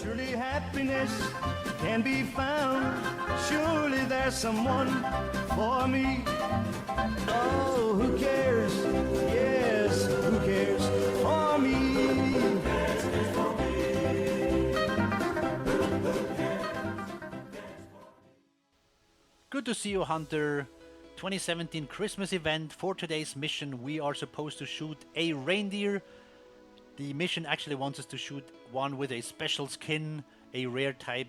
Surely happiness can be found. Surely there's someone for me. Oh, who cares? Yes, who cares for me? Good to see you, Hunter. 2017 Christmas event. For today's mission, we are supposed to shoot a reindeer. The mission actually wants us to shoot one with a special skin, a rare type,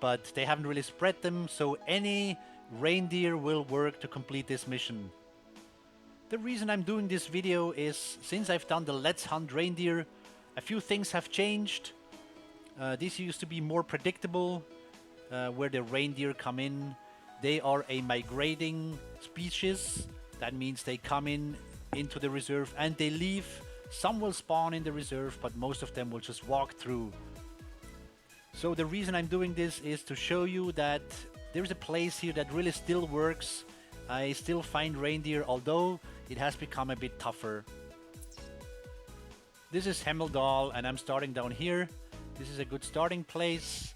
but they haven't really spread them, so any reindeer will work to complete this mission. The reason I'm doing this video is, since I've done the Let's Hunt Reindeer, a few things have changed. This used to be more predictable, where the reindeer come in. They are a migrating species. That means they come into the reserve and they leave. Some will spawn in the reserve, but most of them will just walk through. So the reason I'm doing this is to show you that there's a place here that really still works. I still find reindeer, although it has become a bit tougher. This is Hemmeldal, and I'm starting down here. This is a good starting place.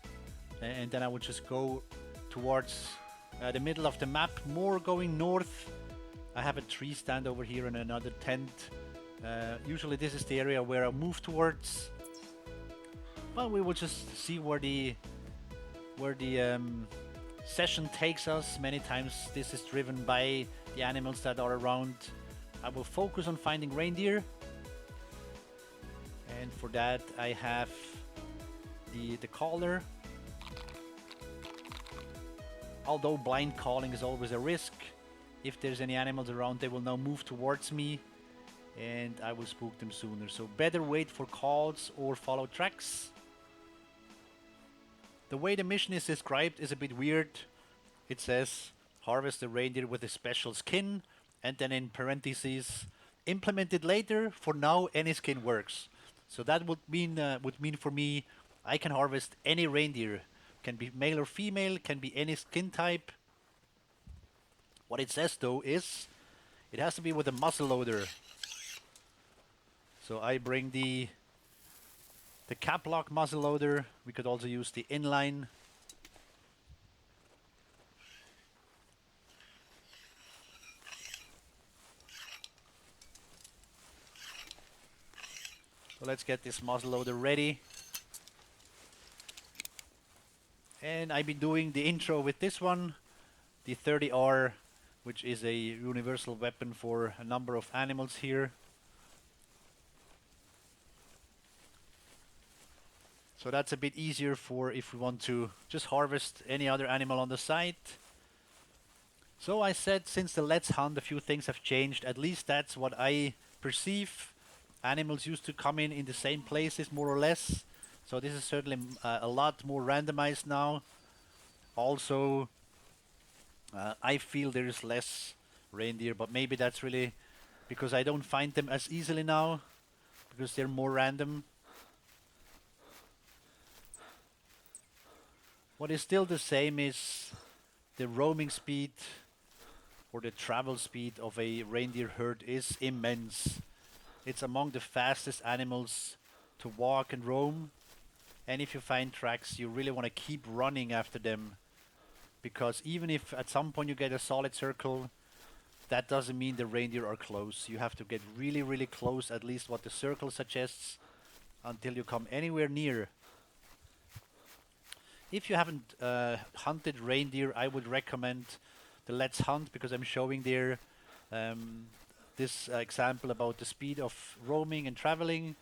And then I would just go towards the middle of the map, more going north. I have a tree stand over here and another tent. Usually this is the area where I move towards. But we will just see where the session takes us. Many times this is driven by the animals that are around. I will focus on finding reindeer. And for that I have the caller. Although blind calling is always a risk. If there's any animals around, they will now move towards me and I will spook them sooner. So better wait for calls or follow tracks. The way the mission is described is a bit weird. It says harvest the reindeer with a special skin, and then in parentheses, implemented later. For now, any skin works. So that would mean for me, I can harvest any reindeer. Can be male or female, can be any skin type. What it says though is it has to be with a muzzleloader. So I bring the cap lock muzzleloader. We could also use the inline. So let's get this muzzleloader ready. And I've been doing the intro with this one, the 30R, which is a universal weapon for a number of animals here. So that's a bit easier for if we want to just harvest any other animal on the site. So I said, since the Let's Hunt, a few things have changed. At least that's what I perceive. Animals used to come in the same places, more or less. So this is certainly a lot more randomized now. Also, I feel there is less reindeer, but maybe that's really because I don't find them as easily now, because they're more random. What is still the same is the roaming speed or the travel speed of a reindeer herd is immense. It's among the fastest animals to walk and roam. And if you find tracks, you really want to keep running after them, because even if at some point you get a solid circle, that doesn't mean the reindeer are close. You have to get really, really close, at least what the circle suggests, until you come anywhere near. If you haven't hunted reindeer, I would recommend the Let's Hunt, because I'm showing there this example about the speed of roaming and traveling,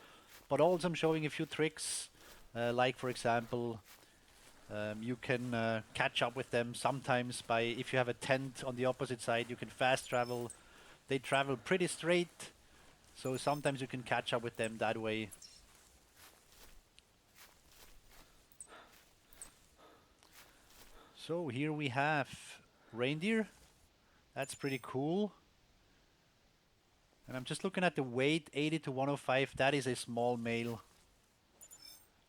but also I'm showing a few tricks, like for example, you can catch up with them sometimes by, if you have a tent on the opposite side, you can fast travel. They travel pretty straight, so sometimes you can catch up with them that way. So here we have reindeer. That's pretty cool. And I'm just looking at the weight, 80 to 105. That is a small male.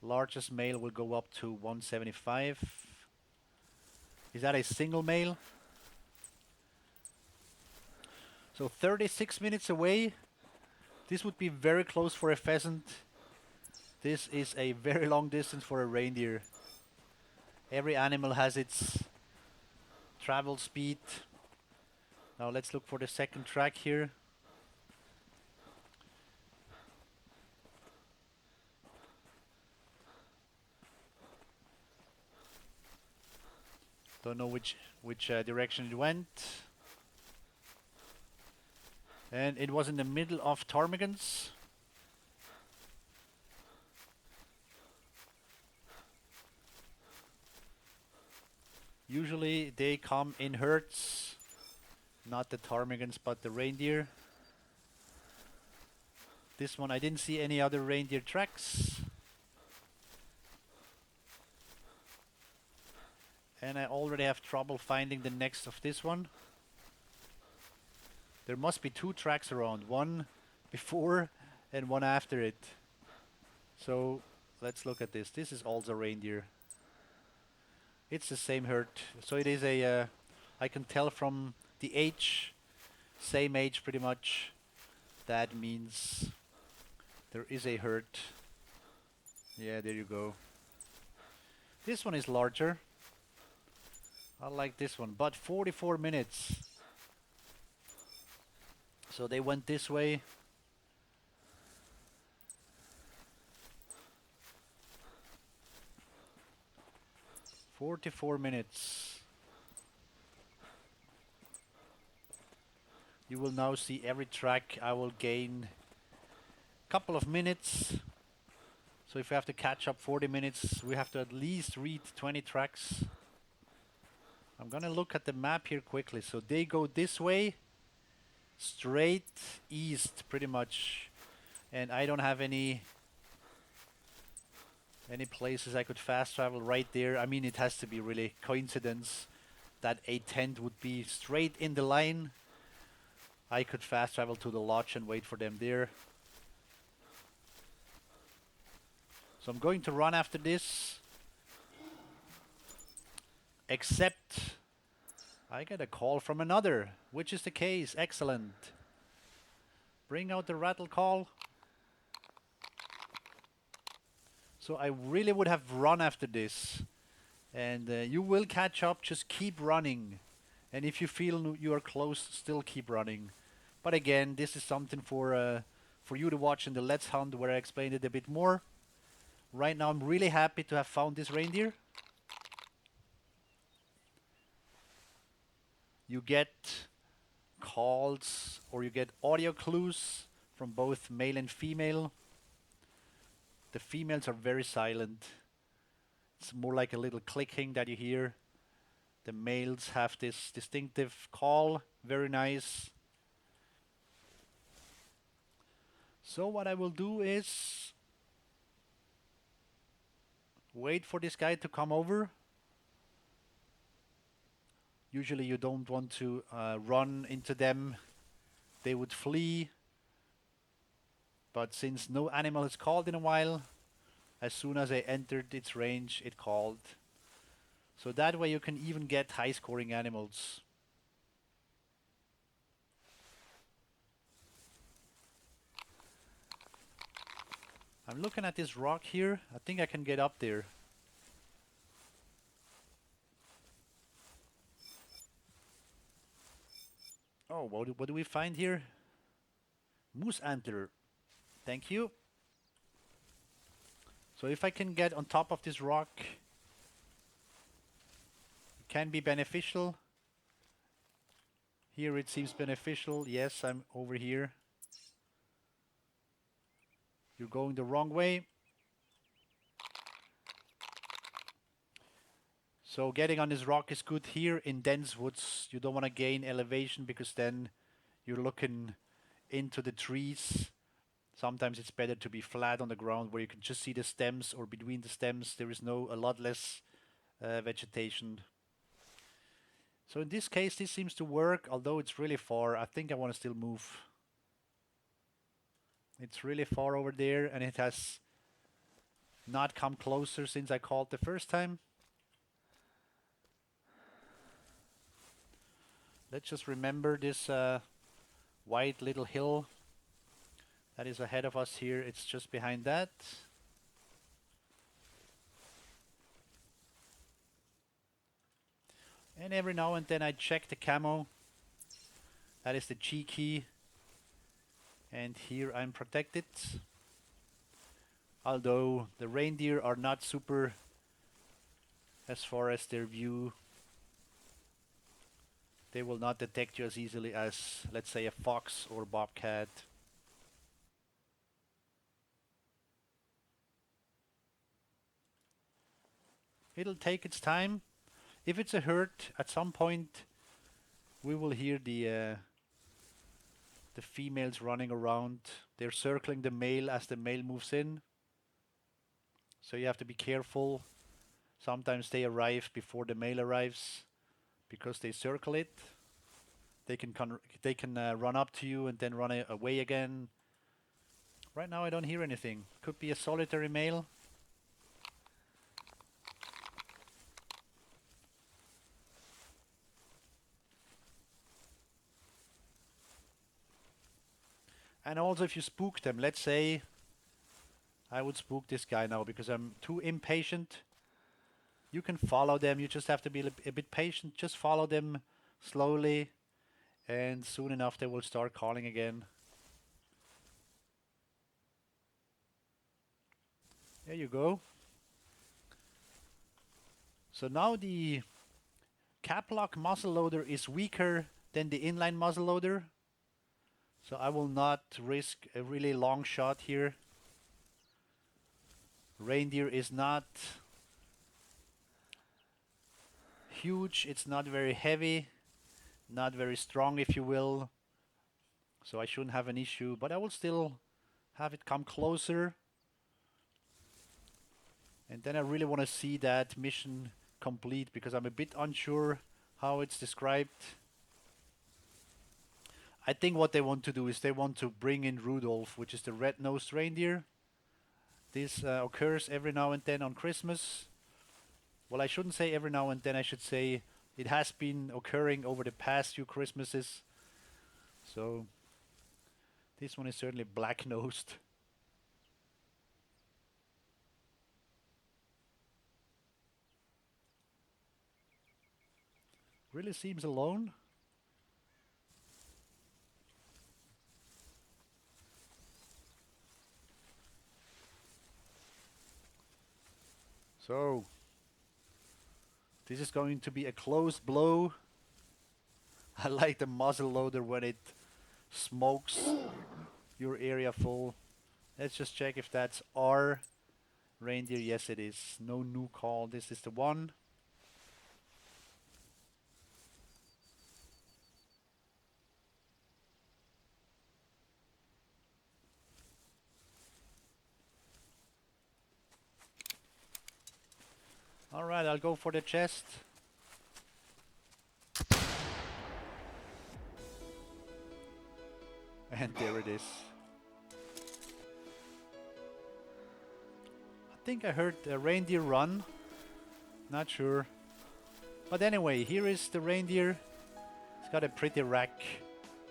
Largest male will go up to 175. Is that a single male? So 36 minutes away. This would be very close for a pheasant. This is a very long distance for a reindeer. Every animal has its travel speed. Now let's look for the second track here. Don't know which direction it went. And it was in the middle of ptarmigans. Usually they come in herds, not the ptarmigans but the reindeer. This one I didn't see any other reindeer tracks. And I already have trouble finding the next of this one. There must be two tracks around, one before and one after it. So let's look at this. This is also reindeer. It's the same herd. So it is a, I can tell from the age, same age pretty much. That means there is a herd. Yeah, there you go. This one is larger. I like this one, but 44 minutes. So they went this way. "44 minutes. You will now see every track. I will gain a couple of minutes. So if we have to catch up 40 minutes, we have to at least read 20 tracks. I'm gonna look at the map here quickly. So they go this way, straight east pretty much. And I don't have any places I could fast travel right there. I mean, it has to be really coincidence that a tent would be straight in the line. I could fast travel to the lodge and wait for them there. So I'm going to run after this. Except I get a call from another, which is the case. Excellent. Bring out the rattle call. So I really would have run after this. And you will catch up, just keep running. And if you feel you are close, still keep running. But again, this is something for you to watch in the Let's Hunt, where I explained it a bit more. Right now I'm really happy to have found this reindeer. You get calls or you get audio clues from both male and female. The females are very silent. It's more like a little clicking that you hear. The males have this distinctive call, very nice. So what I will do is wait for this guy to come over. Usually you don't want to run into them. They would flee. But since no animal has called in a while, as soon as I entered its range, it called. So that way you can even get high scoring animals. I'm looking at this rock here. I think I can get up there. Oh, what do we find here? Moose antler. Thank you. So if I can get on top of this rock, it can be beneficial. Here it seems beneficial. Yes, I'm over here. You're going the wrong way. So getting on this rock is good here in dense woods. You don't want to gain elevation because then you're looking into the trees. Sometimes it's better to be flat on the ground where you can just see the stems, or between the stems there is a lot less vegetation. So in this case this seems to work, although it's really far. I think I want to still move. It's really far over there and it has not come closer since I called the first time. Let's just remember this white little hill that is ahead of us here. It's just behind that. And every now and then I check the camo. That is the G key. And here I'm protected. Although the reindeer are not super as far as their view. They will not detect you as easily as, let's say, a fox or bobcat. It'll take its time. If it's a herd, at some point we will hear the females running around. They're circling the male as the male moves in. So you have to be careful. Sometimes they arrive before the male arrives because they circle it. They can run up to you and then run away again. Right now I don't hear anything. Could be a solitary male. And also if you spook them, let's say I would spook this guy now because I'm too impatient. You can follow them, you just have to be a bit patient. Just follow them slowly and soon enough they will start calling again. There you go. So now the cap lock muzzleloader is weaker than the inline muzzleloader. So I will not risk a really long shot here. Reindeer is not huge, it's not very heavy, not very strong if you will. So I shouldn't have an issue, but I will still have it come closer. And then I really want to see that mission complete because I'm a bit unsure how it's described. I think what they want to do is they want to bring in Rudolph, which is the red-nosed reindeer. This occurs every now and then on Christmas. Well, I shouldn't say every now and then, I should say it has been occurring over the past few Christmases. So this one is certainly black-nosed. Really seems alone. So this is going to be a close blow. I like the muzzle loader when it smokes your area full. Let's just check if that's our reindeer. Yes, it is. No new call. This is the one. Alright, I'll go for the chest. And there it is. I think I heard a reindeer run. Not sure. But anyway, here is the reindeer. It's got a pretty rack.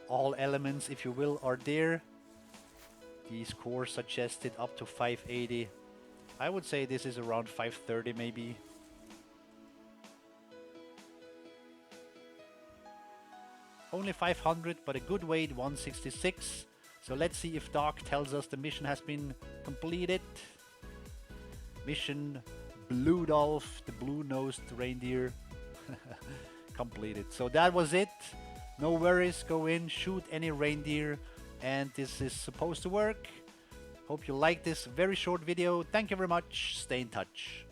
All elements, if you will, are there. The score suggested up to 580. I would say this is around 530 maybe. Only 500, but a good weight, 166. So let's see if Doc tells us the mission has been completed. Mission Blue Dolph, the blue-nosed reindeer, completed. So that was it. No worries, go in, shoot any reindeer, and this is supposed to work. Hope you like this very short video. Thank you very much. Stay in touch.